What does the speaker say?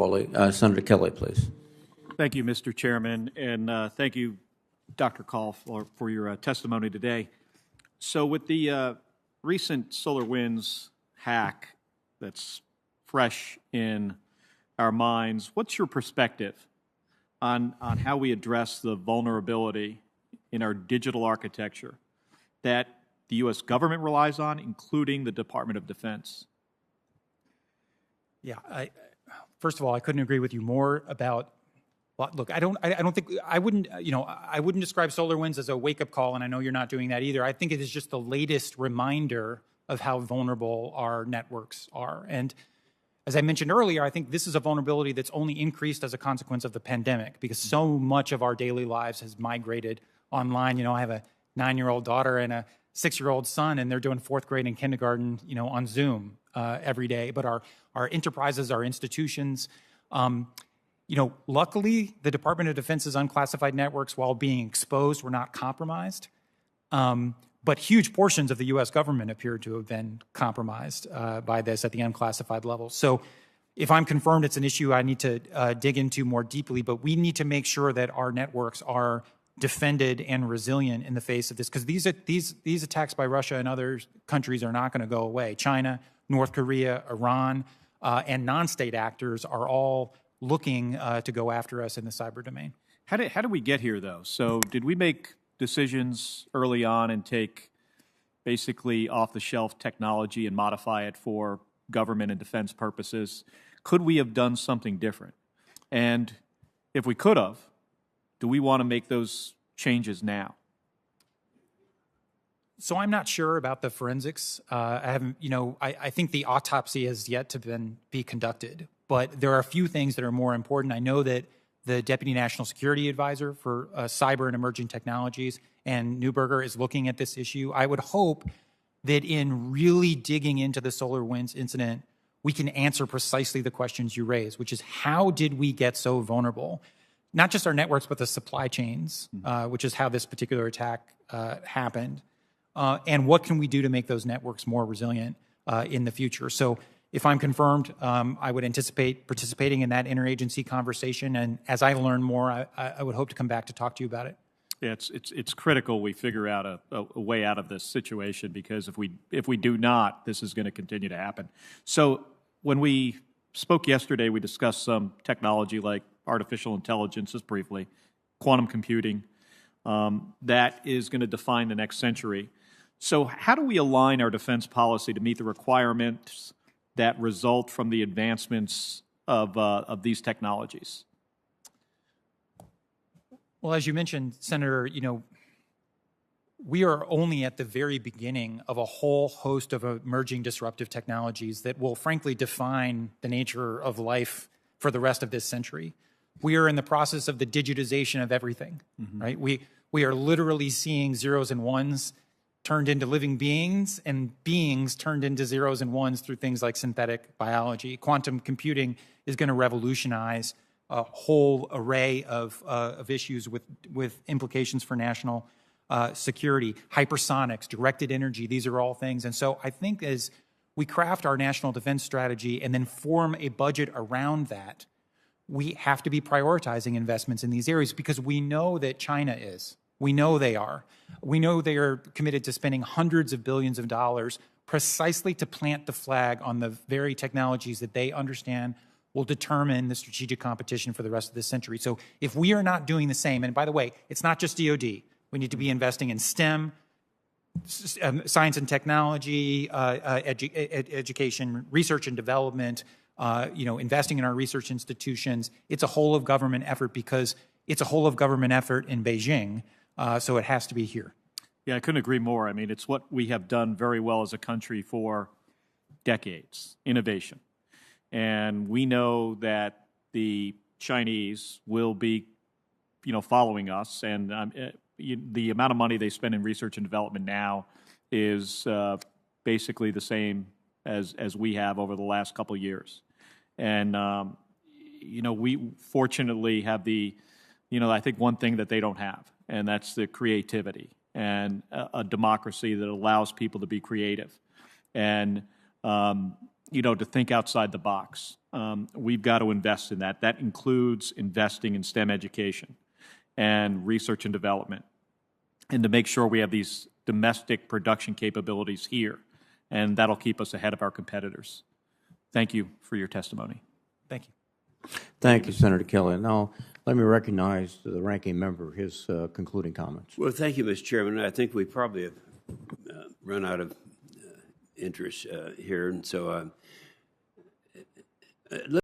Hawley. Senator Kelly, please. Thank you, Mr. Chairman, and thank you, Dr. Kahl, for your testimony today. So with the recent SolarWinds hack that's fresh in our minds, what's your perspective on how we address the vulnerability in our digital architecture that the U.S. government relies on, including the Department of Defense? Yeah, first of all, I couldn't agree with you more about. Well, look, I wouldn't describe SolarWinds as a wake-up call, and I know you're not doing that either. I think it is just the latest reminder of how vulnerable our networks are. And as I mentioned earlier, I think this is a vulnerability that's only increased as a consequence of the pandemic, because so much of our daily lives has migrated online. You know, I have a 9-year-old daughter and a 6-year-old son, and they're doing 4th grade and kindergarten, on Zoom every day. But our enterprises, our institutions, luckily, the Department of Defense's unclassified networks, while being exposed, were not compromised. But huge portions of the U.S. government appear to have been compromised by this at the unclassified level. So if I'm confirmed it's an issue I need to dig into more deeply, but we need to make sure that our networks are defended and resilient in the face of this, because these attacks by Russia and other countries are not going to go away. China, North Korea, Iran, and non-state actors are all looking to go after us in the cyber domain. How did we get here, though? So did we make decisions early on and take basically off-the-shelf technology and modify it for government and defense purposes? Could we have done something different? And if we could have, do we want to make those changes now? So I'm not sure about the forensics. I haven't, I think the autopsy has yet to be conducted. But there are a few things that are more important. I know that the Deputy National Security Advisor for Cyber and Emerging Technologies, and Neuberger, is looking at this issue. I would hope that in really digging into the SolarWinds incident, we can answer precisely the questions you raise, which is how did we get so vulnerable? Not just our networks, but the supply chains, which is how this particular attack happened. And what can we do to make those networks more resilient in the future? So if I'm confirmed, I would anticipate participating in that interagency conversation. And as I learn more, I would hope to come back to talk to you about it. Yeah, it's critical we figure out a way out of this situation, because if we do not, this is going to continue to happen. So when we spoke yesterday, we discussed some technology like artificial intelligence, just briefly, quantum computing, that is going to define the next century. So how do we align our defense policy to meet the requirements that result from the advancements of these technologies? Well, as you mentioned, Senator, we are only at the very beginning of a whole host of emerging disruptive technologies that will frankly define the nature of life for the rest of this century. We are in the process of the digitization of everything, right? We are literally seeing zeros and ones turned into living beings, and beings turned into zeros and ones through things like synthetic biology. Quantum computing is going to revolutionize a whole array of issues with implications for national security. Hypersonics, directed energy, these are all things. And so I think as we craft our national defense strategy and then form a budget around that, we have to be prioritizing investments in these areas, because we know that China is. We know they are. We know they are committed to spending hundreds of billions of dollars precisely to plant the flag on the very technologies that they understand will determine the strategic competition for the rest of this century. So if we are not doing the same, and by the way, it's not just DoD. We need to be investing in STEM, science and technology, education, research and development, investing in our research institutions. It's a whole of government effort, because it's a whole of government effort in Beijing, so it has to be here. Yeah, I couldn't agree more. I mean, it's what we have done very well as a country for decades, innovation. And we know that the Chinese will be, following us, and the amount of money they spend in research and development now is basically the same as we have over the last couple of years. And, we fortunately have I think one thing that they don't have, and that's the creativity and a democracy that allows people to be creative and, to think outside the box. we've got to invest in that. That includes investing in STEM education and research and development, and to make sure we have these domestic production capabilities here, and that'll keep us ahead of our competitors. Thank you for your testimony. Thank you. Thank you, Senator Kelly. Now, let me recognize the ranking member, his concluding comments. Well, thank you, Mr. Chairman. I think we probably have run out of interest here, and so